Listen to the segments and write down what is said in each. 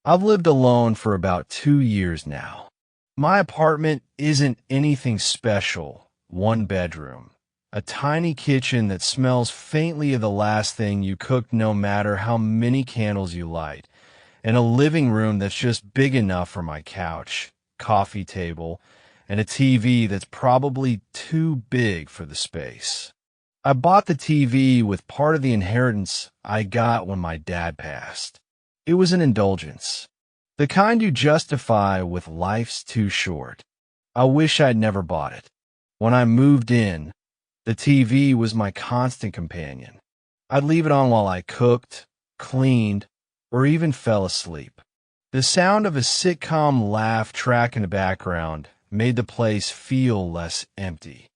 I've lived alone for about 2 years now. My apartment isn't anything special. One bedroom. A tiny kitchen that smells faintly of the last thing you cooked no matter how many candles you light. And a living room that's just big enough for my couch, coffee table, and a TV that's probably too big for the space. I bought the TV with part of the inheritance I got when my dad passed. It was an indulgence. The kind you justify with life's too short. I wish I'd never bought it. When I moved in, the TV was my constant companion. I'd leave it on while I cooked, cleaned, or even fell asleep. The sound of a sitcom laugh track in the background made the place feel less empty.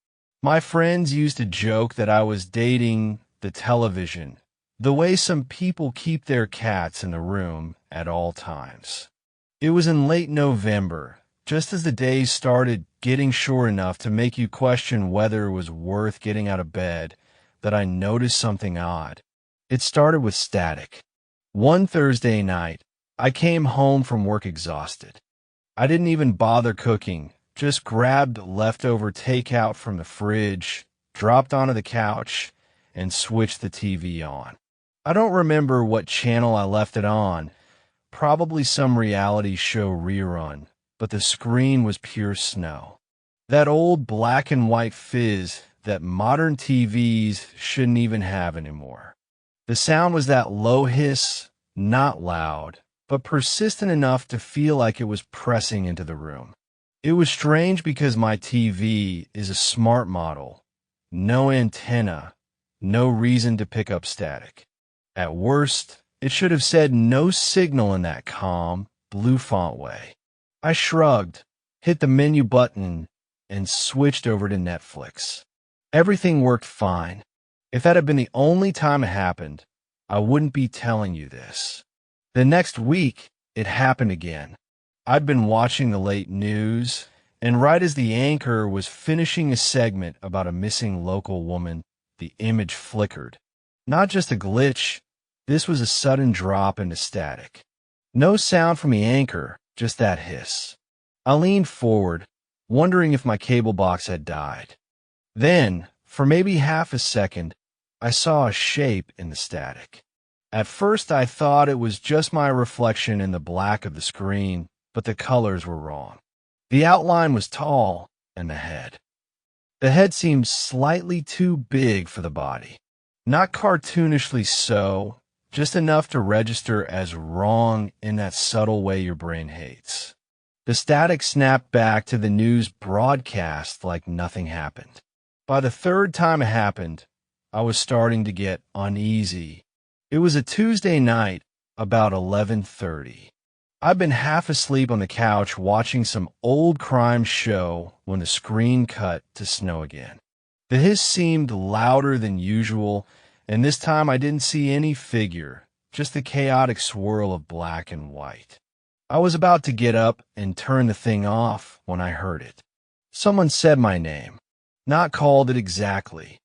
My friends used to joke that I was dating the television, the way some people keep their cats in the room at all times. It was in late November, just as the days started getting short enough to make you question whether it was worth getting out of bed, that I noticed something odd. It started with static. One Thursday night, I came home from work exhausted. I didn't even bother cooking, just grabbed leftover takeout from the fridge, dropped onto the couch, and switched the TV on. I don't remember what channel I left it on, probably some reality show rerun, but the screen was pure snow. That old black and white fizz that modern TVs shouldn't even have anymore. The sound was that low hiss, not loud, but persistent enough to feel like it was pressing into the room. It was strange because my TV is a smart model. No antenna, no reason to pick up static. At worst, it should have said no signal in that calm, blue font way. I shrugged, hit the menu button, and switched over to Netflix. Everything worked fine. If that had been the only time it happened, I wouldn't be telling you this. The next week, it happened again. I'd been watching the late news, and right as the anchor was finishing a segment about a missing local woman, the image flickered. Not just a glitch, this was a sudden drop into static. No sound from the anchor, just that hiss. I leaned forward, wondering if my cable box had died. Then, for maybe half a second, I saw a shape in the static. At first I thought it was just my reflection in the black of the screen, but the colors were wrong. The outline was tall, and the head. The head seemed slightly too big for the body. Not cartoonishly so, just enough to register as wrong in that subtle way your brain hates. The static snapped back to the news broadcast like nothing happened. By the third time it happened, I was starting to get uneasy. It was a Tuesday night, about 11:30. I'd been half asleep on the couch watching some old crime show when the screen cut to snow again. The hiss seemed louder than usual, and this time I didn't see any figure, just the chaotic swirl of black and white. I was about to get up and turn the thing off when I heard it. Someone said my name, not called it exactly.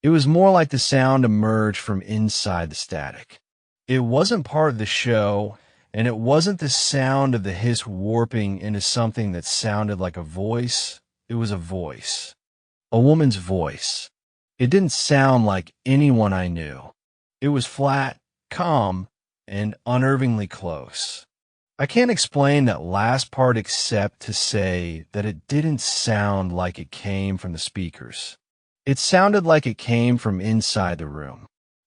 It was more like the sound emerged from inside the static. It wasn't part of the show, and it wasn't the sound of the hiss warping into something that sounded like a voice. It was a voice. A woman's voice. It didn't sound like anyone I knew. It was flat, calm, and unnervingly close. I can't explain that last part except to say that it didn't sound like it came from the speakers. It sounded like it came from inside the room.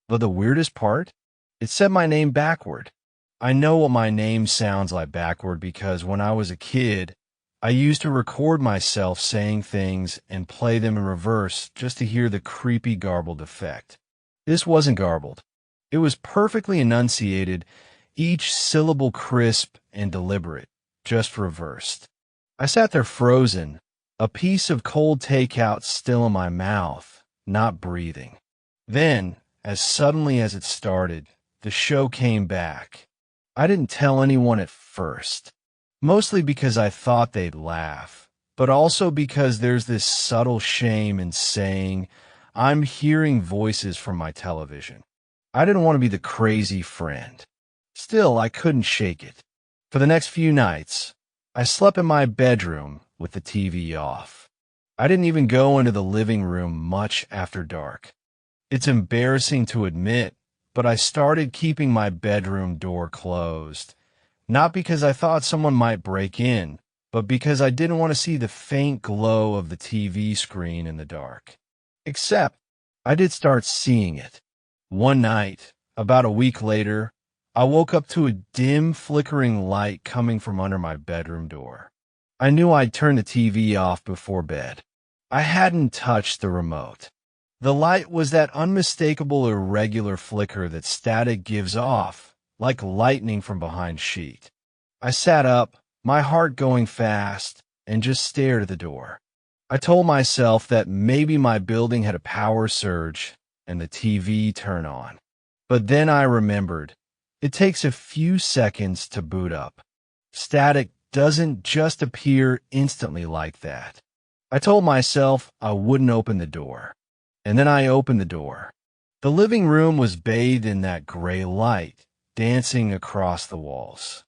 But the weirdest part? It said my name backward. I know what my name sounds like backward because when I was a kid, I used to record myself saying things and play them in reverse just to hear the creepy garbled effect. This wasn't garbled. It was perfectly enunciated, each syllable crisp and deliberate, just reversed. I sat there frozen, a piece of cold takeout still in my mouth, not breathing. Then, as suddenly as it started, the show came back. I didn't tell anyone at first, mostly because I thought they'd laugh, but also because there's this subtle shame in saying, I'm hearing voices from my television. I didn't want to be the crazy friend. Still, I couldn't shake it. For the next few nights, I slept in my bedroom with the TV off. I didn't even go into the living room much after dark. It's embarrassing to admit, but I started keeping my bedroom door closed. Not because I thought someone might break in, but because I didn't want to see the faint glow of the TV screen in the dark. Except, I did start seeing it. One night, about a week later, I woke up to a dim, flickering light coming from under my bedroom door. I knew I'd turned the TV off before bed. I hadn't touched the remote. The light was that unmistakable irregular flicker that static gives off, like lightning from behind sheet. I sat up, my heart going fast, and just stared at the door. I told myself that maybe my building had a power surge and the TV turned on. But then I remembered, it takes a few seconds to boot up. Static doesn't just appear instantly like that. I told myself I wouldn't open the door. And then I opened the door. The living room was bathed in that gray light, dancing across the walls.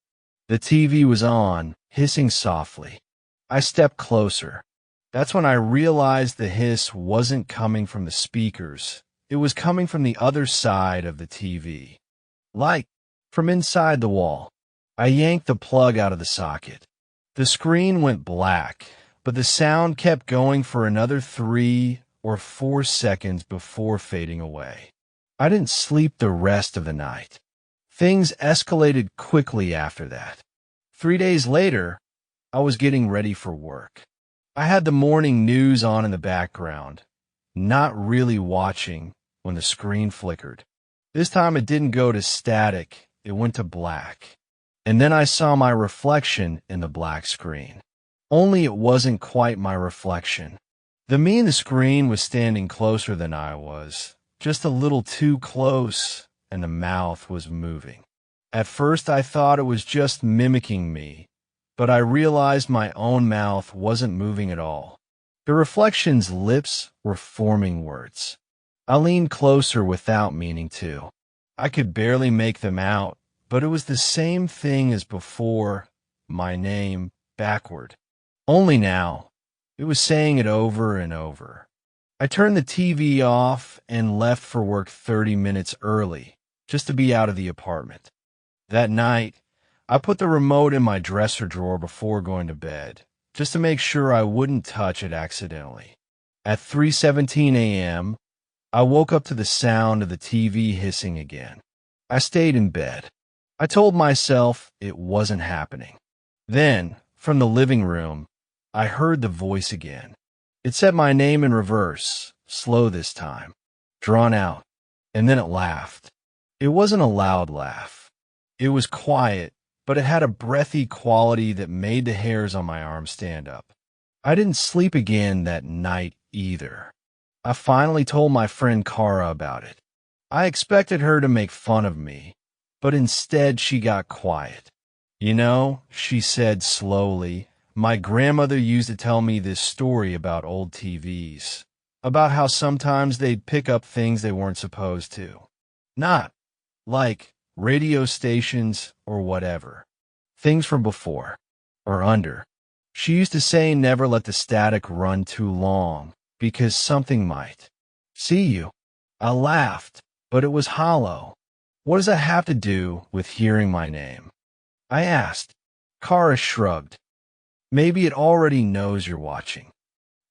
The TV was on, hissing softly. I stepped closer. That's when I realized the hiss wasn't coming from the speakers. It was coming from the other side of the TV. Like from inside the wall. I yanked the plug out of the socket. The screen went black, but the sound kept going for another 3 or 4 seconds before fading away. I didn't sleep the rest of the night. Things escalated quickly after that. 3 days later, I was getting ready for work. I had the morning news on in the background, not really watching when the screen flickered. This time it didn't go to static, it went to black. And then I saw my reflection in the black screen. Only it wasn't quite my reflection. The me in the screen was standing closer than I was, just a little too close, and the mouth was moving. At first I thought it was just mimicking me, but I realized my own mouth wasn't moving at all. The reflection's lips were forming words. I leaned closer without meaning to. I could barely make them out, but it was the same thing as before, my name, backward. Only now, it was saying it over and over. I turned the TV off and left for work 30 minutes early, just to be out of the apartment. That night, I put the remote in my dresser drawer before going to bed, just to make sure I wouldn't touch it accidentally. At 3:17 a.m., I woke up to the sound of the TV hissing again. I stayed in bed. I told myself it wasn't happening. Then, from the living room, I heard the voice again. It said my name in reverse, slow this time, drawn out, and then it laughed. It wasn't a loud laugh. It was quiet, but it had a breathy quality that made the hairs on my arm stand up. I didn't sleep again that night either. I finally told my friend Kara about it. I expected her to make fun of me, but instead she got quiet. You know, she said slowly, my grandmother used to tell me this story about old TVs, about how sometimes they'd pick up things they weren't supposed to. Not like radio stations or whatever. Things from before or under. She used to say never let the static run too long because something might. See you. I laughed, but it was hollow. What does that have to do with hearing my name? I asked. Kara shrugged. Maybe it already knows you're watching.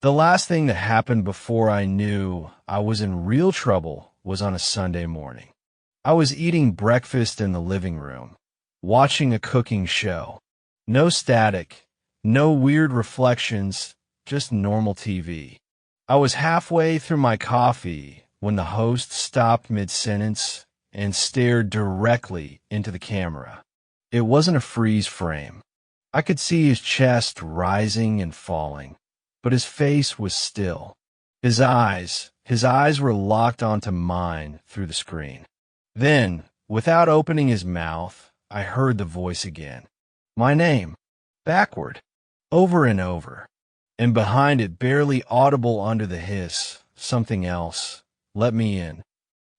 The last thing that happened before I knew I was in real trouble was on a Sunday morning. I was eating breakfast in the living room, watching a cooking show. No static, no weird reflections, just normal TV. I was halfway through my coffee when the host stopped mid-sentence and stared directly into the camera. It wasn't a freeze frame. I could see his chest rising and falling, but his face was still. His eyes were locked onto mine through the screen. Then, without opening his mouth, I heard the voice again. My name, backward, over and over. And behind it, barely audible under the hiss, something else. Let me in.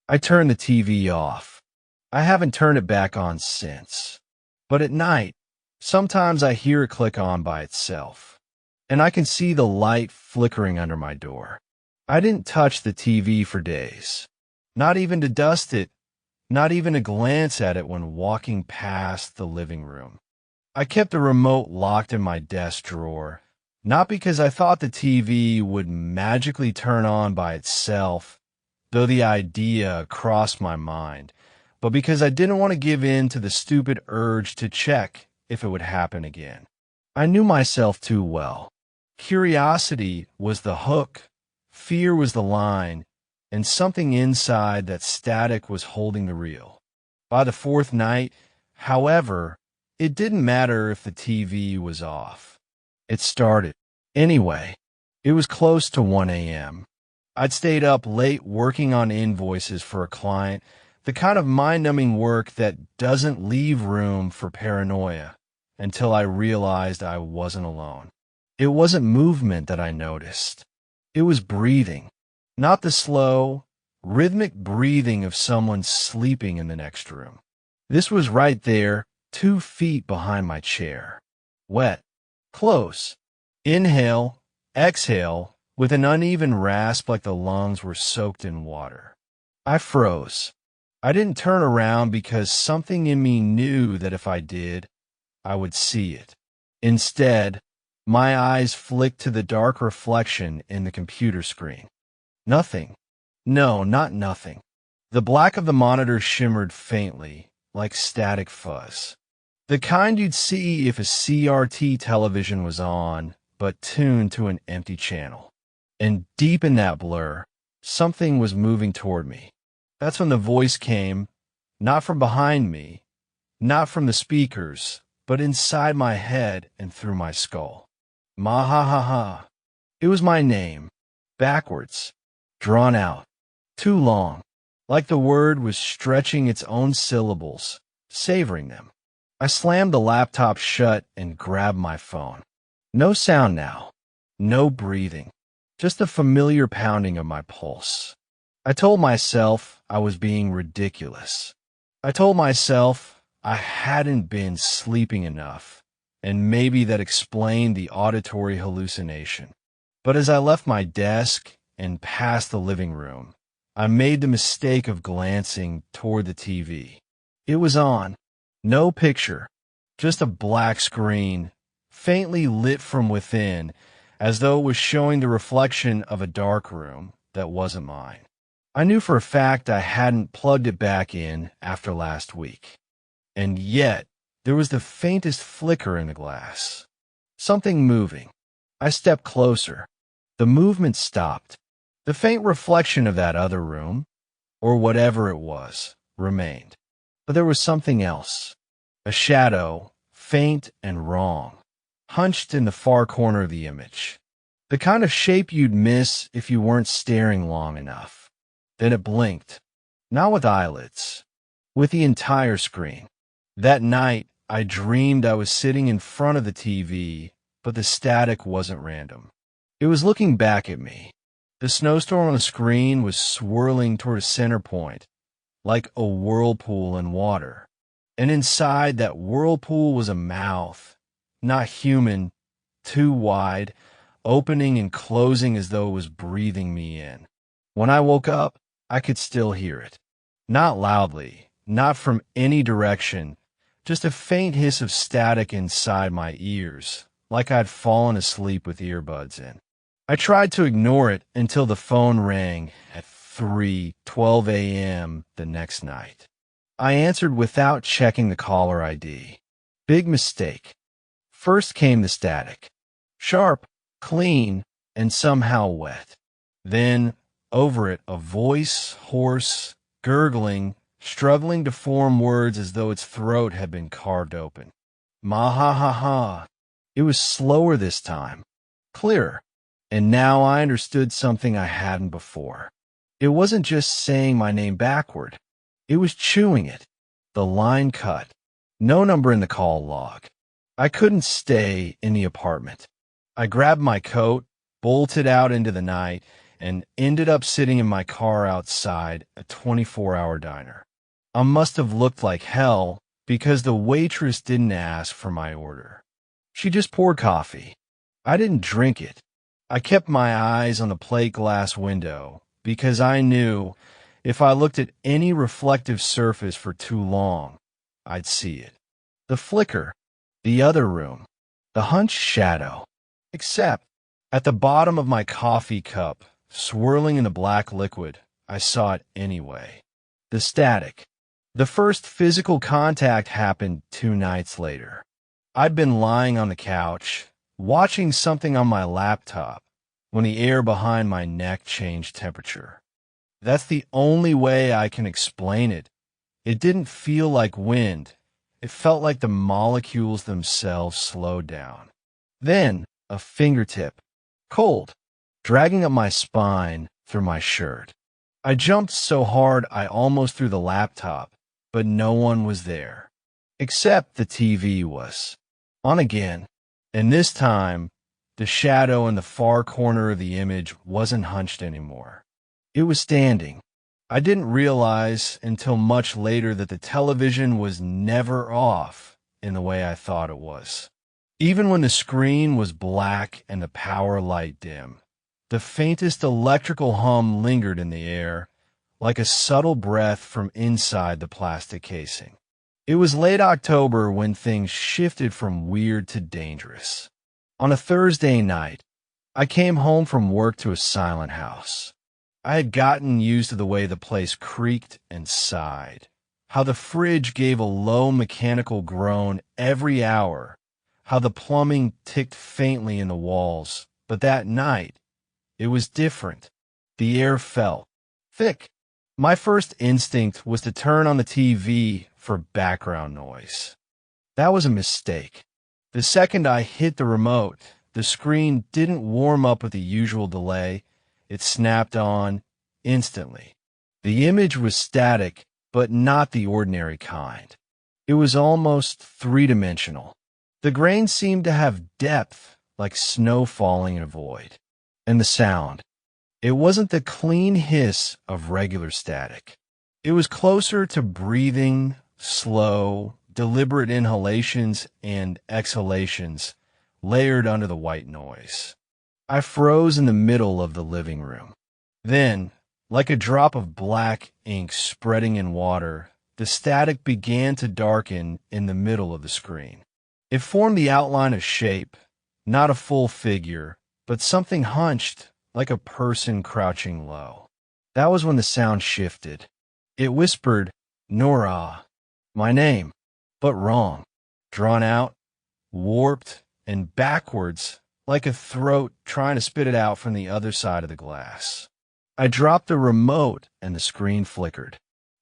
I turned the TV off. I haven't turned it back on since. But at night, Sometimes I hear it click on by itself, and I can see the light flickering under my door. I didn't touch the TV for days, not even to dust it, not even to glance at it when walking past the living room. I kept the remote locked in my desk drawer, not because I thought the TV would magically turn on by itself, though the idea crossed my mind, but because I didn't want to give in to the stupid urge to check if it would happen again. I knew myself too well. Curiosity was the hook, fear was the line, and something inside that static was holding the reel. By the fourth night, however, it didn't matter if the TV was off. It started. Anyway, it was close to 1 a.m. I'd stayed up late working on invoices for a client, the kind of mind-numbing work that doesn't leave room for paranoia, until I realized I wasn't alone. It wasn't movement that I noticed. It was breathing. Not the slow, rhythmic breathing of someone sleeping in the next room. This was right there, 2 feet behind my chair. Wet. Close. Inhale, exhale, with an uneven rasp like the lungs were soaked in water. I froze. I didn't turn around because something in me knew that if I did, I would see it. Instead, my eyes flicked to the dark reflection in the computer screen. Nothing. No, not nothing. The black of the monitor shimmered faintly, like static fuzz. The kind you'd see if a CRT television was on, but tuned to an empty channel. And deep in that blur, something was moving toward me. That's when the voice came, not from behind me, not from the speakers, but inside my head and through my skull. Ma-ha-ha-ha. It was my name, backwards, drawn out, too long, like the word was stretching its own syllables, savoring them. I slammed the laptop shut and grabbed my phone. No sound now, no breathing, just the familiar pounding of my pulse. I told myself I was being ridiculous. I told myself I hadn't been sleeping enough, and maybe that explained the auditory hallucination. But as I left my desk and passed the living room, I made the mistake of glancing toward the TV. It was on. No picture, just a black screen, faintly lit from within, as though it was showing the reflection of a dark room that wasn't mine. I knew for a fact I hadn't plugged it back in after last week. And yet, there was the faintest flicker in the glass. Something moving. I stepped closer. The movement stopped. The faint reflection of that other room, or whatever it was, remained. But there was something else. A shadow, faint and wrong, hunched in the far corner of the image. The kind of shape you'd miss if you weren't staring long enough. Then it blinked. Not with eyelids. With the entire screen. That night, I dreamed I was sitting in front of the TV, but the static wasn't random. It was looking back at me. The snowstorm on the screen was swirling toward a center point, like a whirlpool in water. And inside that whirlpool was a mouth, not human, too wide, opening and closing as though it was breathing me in. When I woke up, I could still hear it. Not loudly, not from any direction, just a faint hiss of static inside my ears, like I'd fallen asleep with earbuds in. I tried to ignore it until the phone rang at 3:12 a.m. the next night. I answered without checking the caller ID. Big mistake. First came the static. Sharp, clean, and somehow wet. Then, over it, a voice, hoarse, gurgling, struggling to form words as though its throat had been carved open. Ma-ha-ha-ha. It was slower this time. Clearer. And now I understood something I hadn't before. It wasn't just saying my name backward. It was chewing it. The line cut. No number in the call log. I couldn't stay in the apartment. I grabbed my coat, bolted out into the night, and ended up sitting in my car outside a 24-hour diner. I must have looked like hell, because the waitress didn't ask for my order. She just poured coffee. I didn't drink it. I kept my eyes on the plate glass window because I knew if I looked at any reflective surface for too long, I'd see it. The flicker, the other room, the hunched shadow. Except at the bottom of my coffee cup, swirling in the black liquid, I saw it anyway. The static. The first physical contact happened 2 nights later. I'd been lying on the couch, watching something on my laptop, when the air behind my neck changed temperature. That's the only way I can explain it. It didn't feel like wind. It felt like the molecules themselves slowed down. Then, a fingertip, cold, dragging up my spine through my shirt. I jumped so hard I almost threw the laptop, but no one was there. Except the TV was on again, and this time, the shadow in the far corner of the image wasn't hunched anymore. It was standing. I didn't realize until much later that the television was never off in the way I thought it was. Even when the screen was black and the power light dim, the faintest electrical hum lingered in the air, like a subtle breath from inside the plastic casing. It was late October when things shifted from weird to dangerous. On a Thursday night, I came home from work to a silent house. I had gotten used to the way the place creaked and sighed, how the fridge gave a low mechanical groan every hour, how the plumbing ticked faintly in the walls. But that night, it was different. The air felt thick. My first instinct was to turn on the TV for background noise. That was a mistake. The second I hit the remote, the screen didn't warm up with the usual delay. It snapped on instantly. The image was static, but not the ordinary kind. It was almost three-dimensional. The grain seemed to have depth, like snow falling in a void. And the sound. It wasn't the clean hiss of regular static. It was closer to breathing, slow, deliberate inhalations and exhalations layered under the white noise. I froze in the middle of the living room. Then, like a drop of black ink spreading in water, the static began to darken in the middle of the screen. It formed the outline of shape, not a full figure, but something hunched, like a person crouching low. That was when the sound shifted. It whispered, "Nora," my name, but wrong, drawn out, warped, and backwards, like a throat trying to spit it out from the other side of the glass. I dropped the remote and the screen flickered.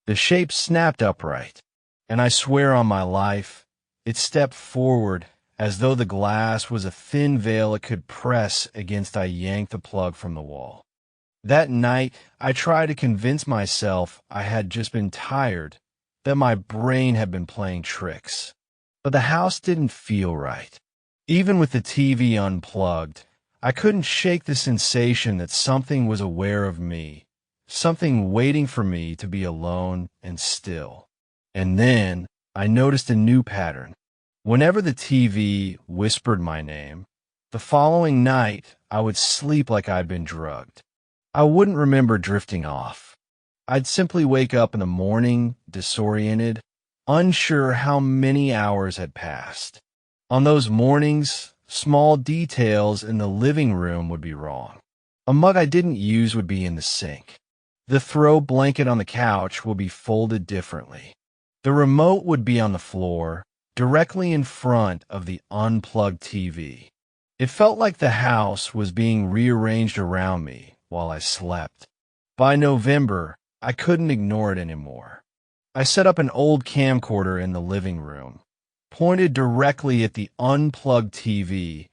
The shape snapped upright, and I swear on my life, it stepped forward as though the glass was a thin veil it could press against. I yanked the plug from the wall. That night, I tried to convince myself I had just been tired, that my brain had been playing tricks. But the house didn't feel right. Even with the TV unplugged, I couldn't shake the sensation that something was aware of me, something waiting for me to be alone and still. And then I noticed a new pattern. Whenever the TV whispered my name, the following night I would sleep like I'd been drugged. I wouldn't remember drifting off. I'd simply wake up in the morning, disoriented, unsure how many hours had passed. On those mornings, small details in the living room would be wrong. A mug I didn't use would be in the sink. The throw blanket on the couch would be folded differently. The remote would be on the floor, directly in front of the unplugged TV. It felt like the house was being rearranged around me while I slept. By November, I couldn't ignore it anymore. I set up an old camcorder in the living room, pointed directly at the unplugged TV,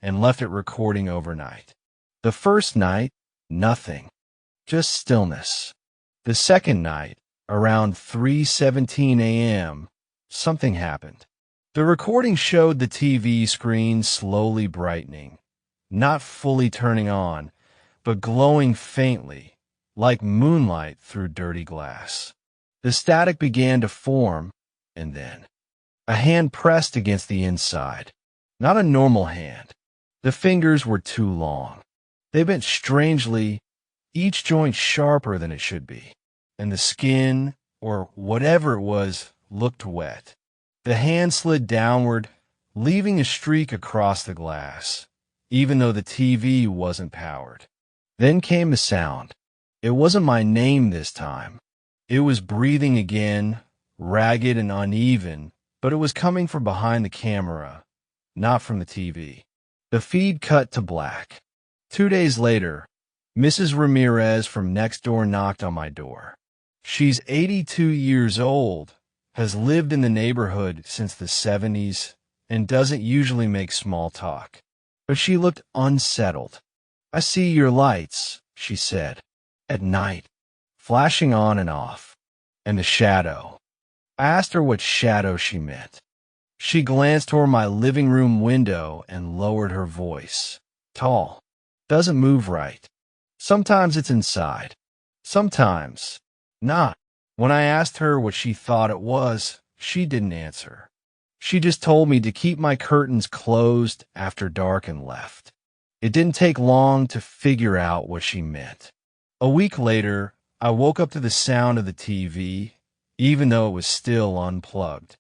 and left it recording overnight. The first night, nothing, just stillness. The second night, around 3:17 a.m., something happened. The recording showed the TV screen slowly brightening, not fully turning on, but glowing faintly, like moonlight through dirty glass. The static began to form, And then a hand pressed against the inside. Not a normal hand. The fingers were too long. They bent strangely, each joint sharper than it should be. And the skin, or whatever it was, looked wet. The hand slid downward, leaving a streak across the glass, even though the TV wasn't powered. Then came a sound. It wasn't my name this time. It was breathing again, ragged and uneven, but it was coming from behind the camera, not from the TV. The feed cut to black. 2 days later, Mrs. Ramirez from next door knocked on my door. She's 82 years old, has lived in the neighborhood since the 70s, and doesn't usually make small talk. But she looked unsettled. "I see your lights," she said, "at night, flashing on and off. And the shadow." I asked her what shadow she meant. She glanced toward my living room window and lowered her voice. "Tall. Doesn't move right. Sometimes it's inside. Sometimes not." When I asked her what she thought it was, she didn't answer. She just told me to keep my curtains closed after dark and left. It didn't take long to figure out what she meant. A week later, I woke up to the sound of the TV, even though it was still unplugged.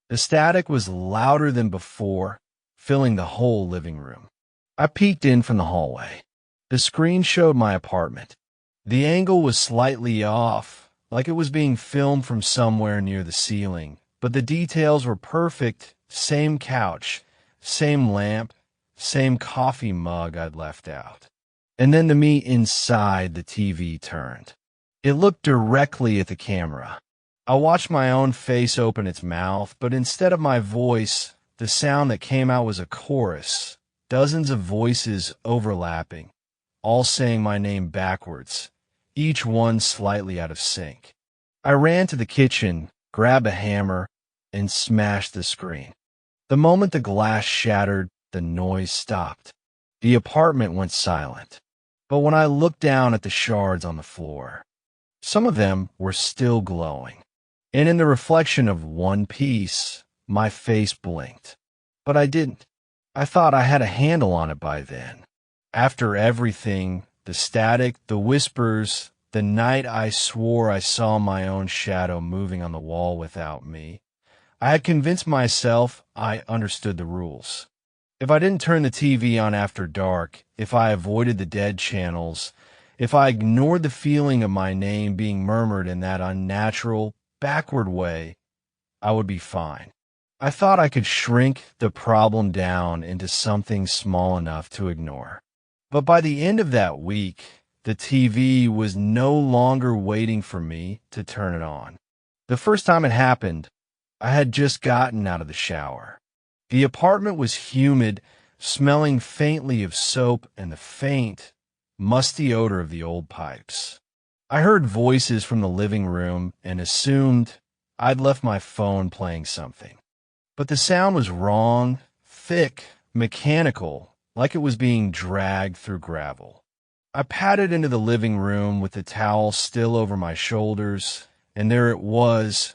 The static was louder than before, filling the whole living room. I peeked in from the hallway. The screen showed my apartment. The angle was slightly off, like it was being filmed from somewhere near the ceiling, but the details were perfect. Same couch, same lamp, same coffee mug I'd left out. And then the me inside the TV turned. It looked directly at the camera. I watched my own face open its mouth, but instead of my voice, the sound that came out was a chorus, dozens of voices overlapping, all saying my name backwards, each one slightly out of sync. I ran to the kitchen, grabbed a hammer, and smashed the screen. The moment the glass shattered, the noise stopped. The apartment went silent. But when I looked down at the shards on the floor, some of them were still glowing. And in the reflection of one piece, my face blinked. But I didn't. I thought I had a handle on it by then. After everything, the static, the whispers, the night I swore I saw my own shadow moving on the wall without me, I had convinced myself I understood the rules. If I didn't turn the TV on after dark, if I avoided the dead channels, if I ignored the feeling of my name being murmured in that unnatural, backward way, I would be fine. I thought I could shrink the problem down into something small enough to ignore. But by the end of that week, the TV was no longer waiting for me to turn it on. The first time it happened, I had just gotten out of the shower. The apartment was humid, smelling faintly of soap and the faint, musty odor of the old pipes. I heard voices from the living room and assumed I'd left my phone playing something. But the sound was wrong, thick, mechanical, like it was being dragged through gravel. I padded into the living room with the towel still over my shoulders, and there it was,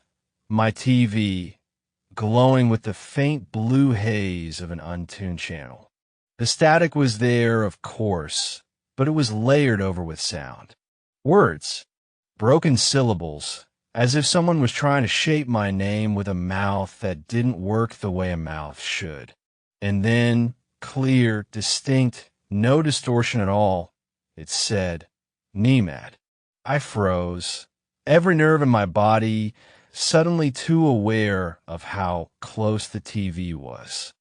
my TV, glowing with the faint blue haze of an untuned channel. The static was there, of course, but it was layered over with sound. Words, broken syllables, as if someone was trying to shape my name with a mouth that didn't work the way a mouth should. And then, clear, distinct, no distortion at all, it said, "Nemad." I froze, every nerve in my body suddenly too aware of how close the TV was.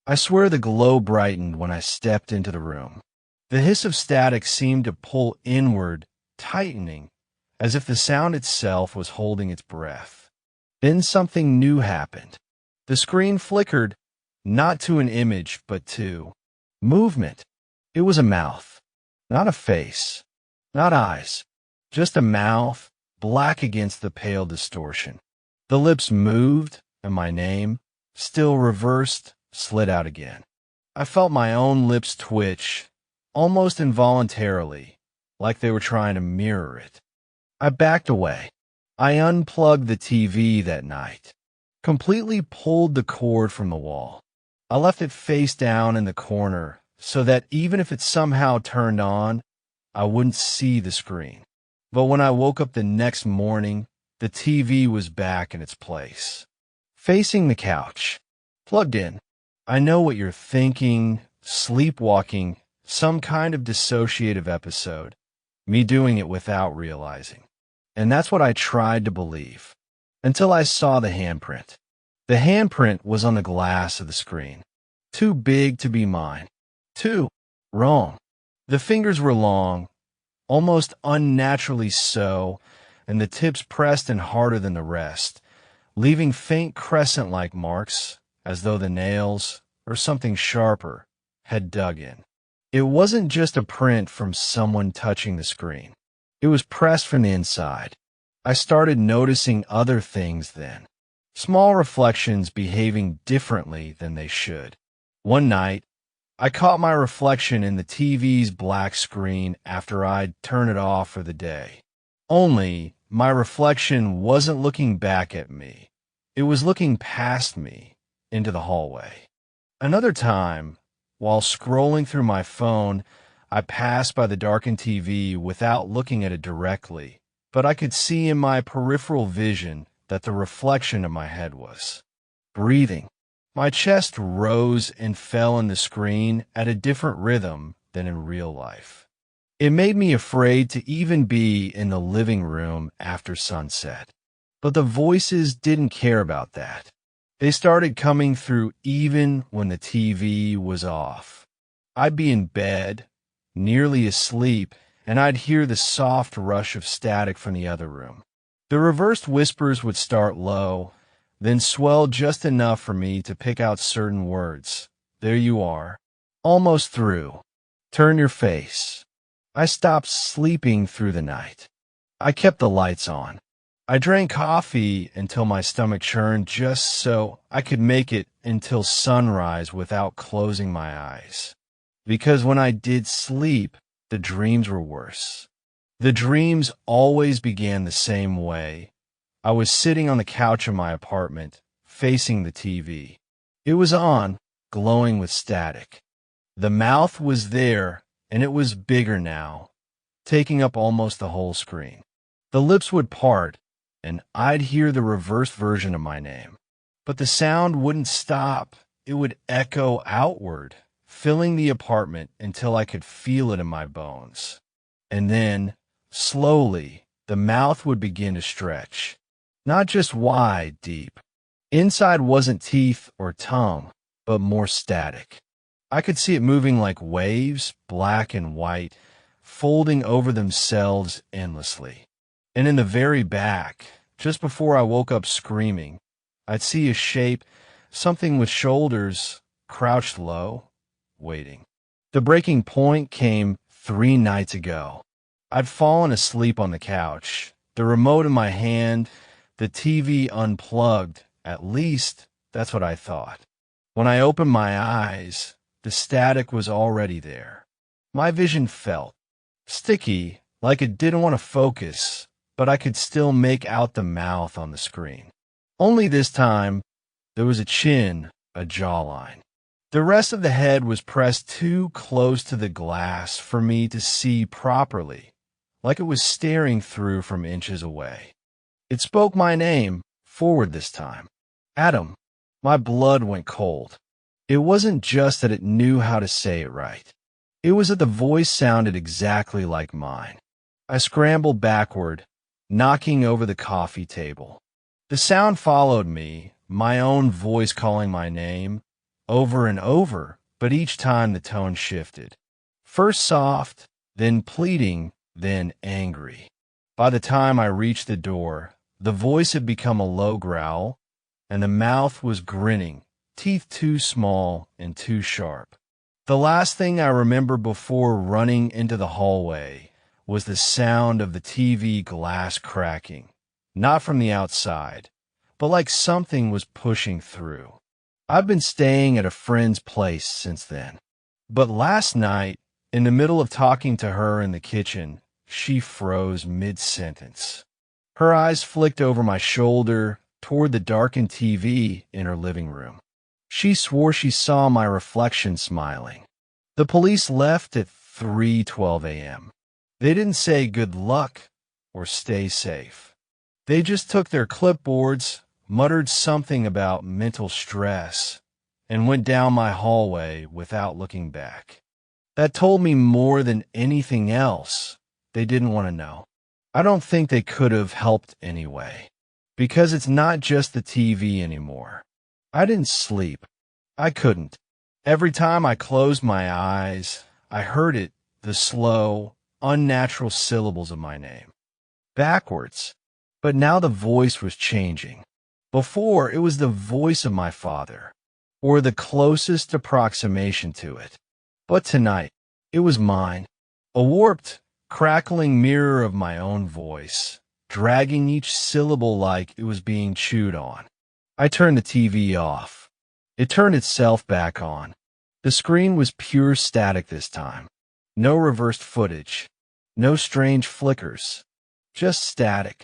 I swear the glow brightened when I stepped into the room. The hiss of static seemed to pull inward, tightening, as if the sound itself was holding its breath. Then something new happened. The screen flickered, not to an image, but to movement. It was a mouth, not a face, not eyes, just a mouth, black against the pale distortion. The lips moved, and my name, still reversed, slid out again. I felt my own lips twitch, almost involuntarily, like they were trying to mirror it. I backed away. I unplugged the TV that night. completely pulled the cord from the wall. I left it face down in the corner so that even if it somehow turned on, I wouldn't see the screen. But when I woke up the next morning, the TV was back in its place, facing the couch, plugged in. I know what you're thinking, sleepwalking, some kind of dissociative episode, me doing it without realizing. And that's what I tried to believe, until I saw the handprint. The handprint was on the glass of the screen. Too big to be mine. Too wrong. The fingers were long, almost unnaturally so, and the tips pressed in harder than the rest, leaving faint crescent-like marks, as though the nails, or something sharper, had dug in. It wasn't just a print from someone touching the screen. It was pressed from the inside. I started noticing other things then. Small reflections behaving differently than they should. One night, I caught my reflection in the TV's black screen after I'd turned it off for the day. Only, my reflection wasn't looking back at me. It was looking past me, into the hallway. Another time, while scrolling through my phone, I passed by the darkened TV without looking at it directly, but I could see in my peripheral vision that the reflection of my head was breathing. My chest rose and fell on the screen at a different rhythm than in real life. It made me afraid to even be in the living room after sunset. But the voices didn't care about that. They started coming through even when the TV was off. I'd be in bed, nearly asleep, and I'd hear the soft rush of static from the other room. The reversed whispers would start low, then swell just enough for me to pick out certain words. There you are. Almost through. Turn your face. I stopped sleeping through the night. I kept the lights on. I drank coffee until my stomach churned just so I could make it until sunrise without closing my eyes. Because when I did sleep, the dreams were worse. The dreams always began the same way. I was sitting on the couch of my apartment, facing the TV. It was on, glowing with static. The mouth was there, and it was bigger now, taking up almost the whole screen. The lips would part, and I'd hear the reversed version of my name. But the sound wouldn't stop. It would echo outward, filling the apartment until I could feel it in my bones. And then, slowly, the mouth would begin to stretch. Not just wide, deep. Inside wasn't teeth or tongue, but more static. I could see it moving like waves, black and white, folding over themselves endlessly. And in the very back, just before I woke up screaming, I'd see a shape, something with shoulders, crouched low, waiting. The breaking point came 3 nights ago. I'd fallen asleep on the couch, the remote in my hand, the TV unplugged. At least, that's what I thought. When I opened my eyes, the static was already there. My vision felt sticky, like it didn't want to focus, but I could still make out the mouth on the screen. Only this time, there was a chin, a jawline. The rest of the head was pressed too close to the glass for me to see properly, like it was staring through from inches away. It spoke my name, forward this time. Adam. My blood went cold. It wasn't just that it knew how to say it right. It was that the voice sounded exactly like mine. I scrambled backward, knocking over the coffee table. The sound followed me, my own voice calling my name, over and over, but each time the tone shifted. First soft, then pleading, then angry. By the time I reached the door, the voice had become a low growl, and the mouth was grinning, teeth too small and too sharp. The last thing I remember before running into the hallway was the sound of the TV glass cracking, not from the outside, but like something was pushing through. I've been staying at a friend's place since then. But last night, in the middle of talking to her in the kitchen, she froze mid-sentence. Her eyes flicked over my shoulder, toward the darkened TV in her living room. She swore she saw my reflection smiling. The police left at 3:12 a.m. They didn't say good luck or stay safe. They just took their clipboards, muttered something about mental stress, and went down my hallway without looking back. That told me more than anything else. They didn't want to know. I don't think they could have helped anyway, because it's not just the TV anymore. I didn't sleep. I couldn't. Every time I closed my eyes, I heard it, the slow, unnatural syllables of my name. Backwards. But now the voice was changing. Before, it was the voice of my father, or the closest approximation to it. But tonight, it was mine, a warped, crackling mirror of my own voice, dragging each syllable like it was being chewed on. I turned the TV off. It turned itself back on. The screen was pure static this time. No reversed footage. No strange flickers. Just static.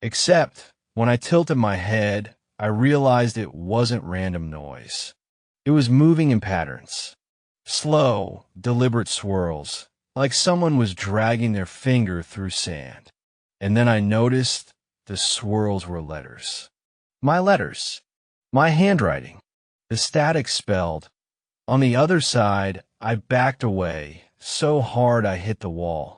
Except, when I tilted my head, I realized it wasn't random noise. It was moving in patterns. Slow, deliberate swirls, like someone was dragging their finger through sand. And then I noticed the swirls were letters. My letters. My handwriting. The static spelled. On the other side, I backed away, so hard I hit the wall.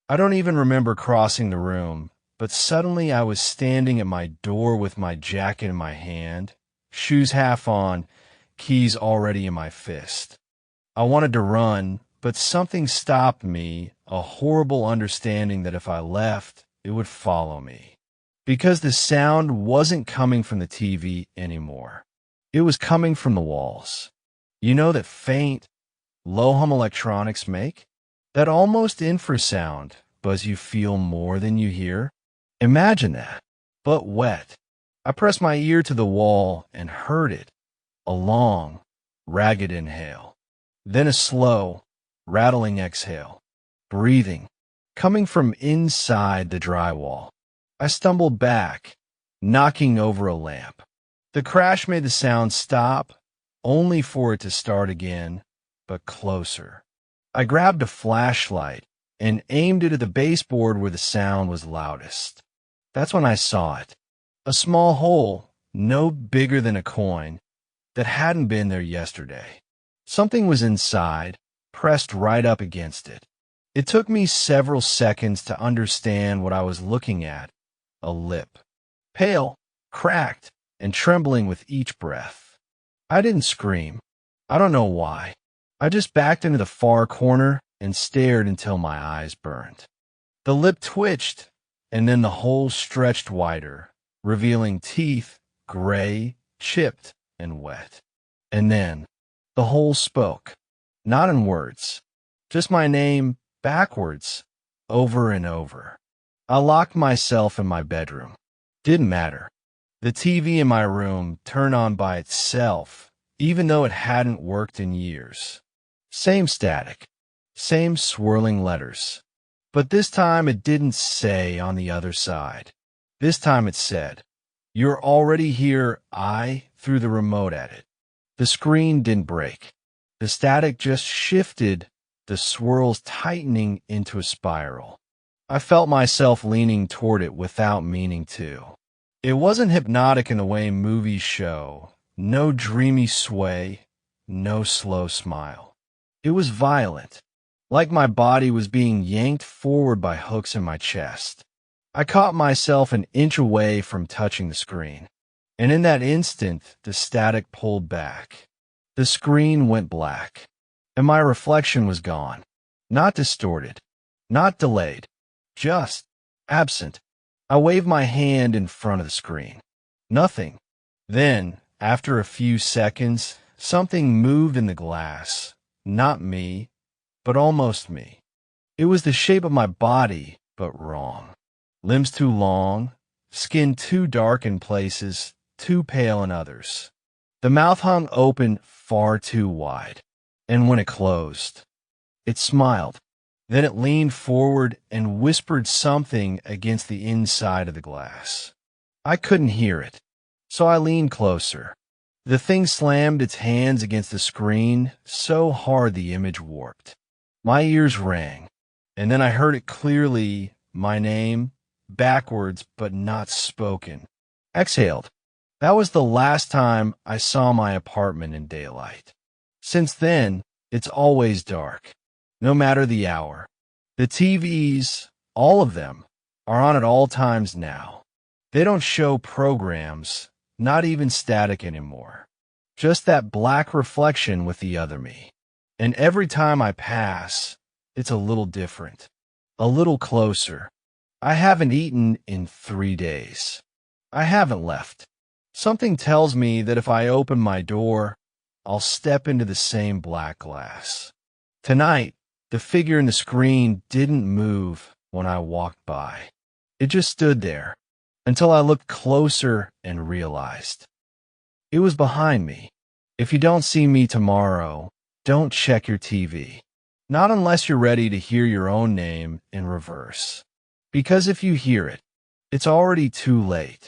I don't even remember crossing the room, but suddenly I was standing at my door with my jacket in my hand, shoes half on, keys already in my fist. I wanted to run, but something stopped me, a horrible understanding that if I left, it would follow me. Because the sound wasn't coming from the TV anymore. It was coming from the walls. You know that faint, low-hum electronics make? That almost infrasound, but you feel more than you hear? Imagine that, but wet. I pressed my ear to the wall and heard it. A long, ragged inhale. Then a slow, rattling exhale. Breathing, coming from inside the drywall. I stumbled back, knocking over a lamp. The crash made the sound stop, only for it to start again, but closer. I grabbed a flashlight and aimed it at the baseboard where the sound was loudest. That's when I saw it. A small hole, no bigger than a coin, that hadn't been there yesterday. Something was inside, pressed right up against it. It took me several seconds to understand what I was looking at. A lip. Pale, cracked, and trembling with each breath. I didn't scream. I don't know why. I just backed into the far corner and stared until my eyes burned. The lip twitched, and then the hole stretched wider, revealing teeth, gray, chipped, and wet. And then, the hole spoke. Not in words. Just my name, backwards, over and over. I locked myself in my bedroom. Didn't matter. The TV in my room turned on by itself, even though it hadn't worked in years. Same static. Same swirling letters. But this time it didn't say on the other side. This time it said, "You're already here, I threw the remote at it." The screen didn't break. The static just shifted, the swirls tightening into a spiral. I felt myself leaning toward it without meaning to. It wasn't hypnotic in the way movies show. No dreamy sway, no slow smile. It was violent, like my body was being yanked forward by hooks in my chest. I caught myself an inch away from touching the screen, and in that instant, the static pulled back. The screen went black, and my reflection was gone. Not distorted, not delayed, just absent. I waved my hand in front of the screen. Nothing. Then, after a few seconds, something moved in the glass. Not me, but almost me. It was the shape of my body, but wrong. Limbs too long, skin too dark in places, too pale in others. The mouth hung open far too wide, and when it closed, it smiled. Then it leaned forward and whispered something against the inside of the glass. I couldn't hear it. So I leaned closer. The thing slammed its hands against the screen so hard the image warped. My ears rang, and then I heard it clearly, my name, backwards but not spoken. Exhaled. That was the last time I saw my apartment in daylight. Since then, it's always dark, no matter the hour. The TVs, all of them, are on at all times now. They don't show programs, not even static anymore. Just that black reflection with the other me. And every time I pass, it's a little different, a little closer. I haven't eaten in 3 days. I haven't left. Something tells me that if I open my door, I'll step into the same black glass. Tonight, the figure in the screen didn't move when I walked by. It just stood there until I looked closer and realized. It was behind me. If you don't see me tomorrow, don't check your TV. Not unless you're ready to hear your own name in reverse. Because if you hear it, it's already too late.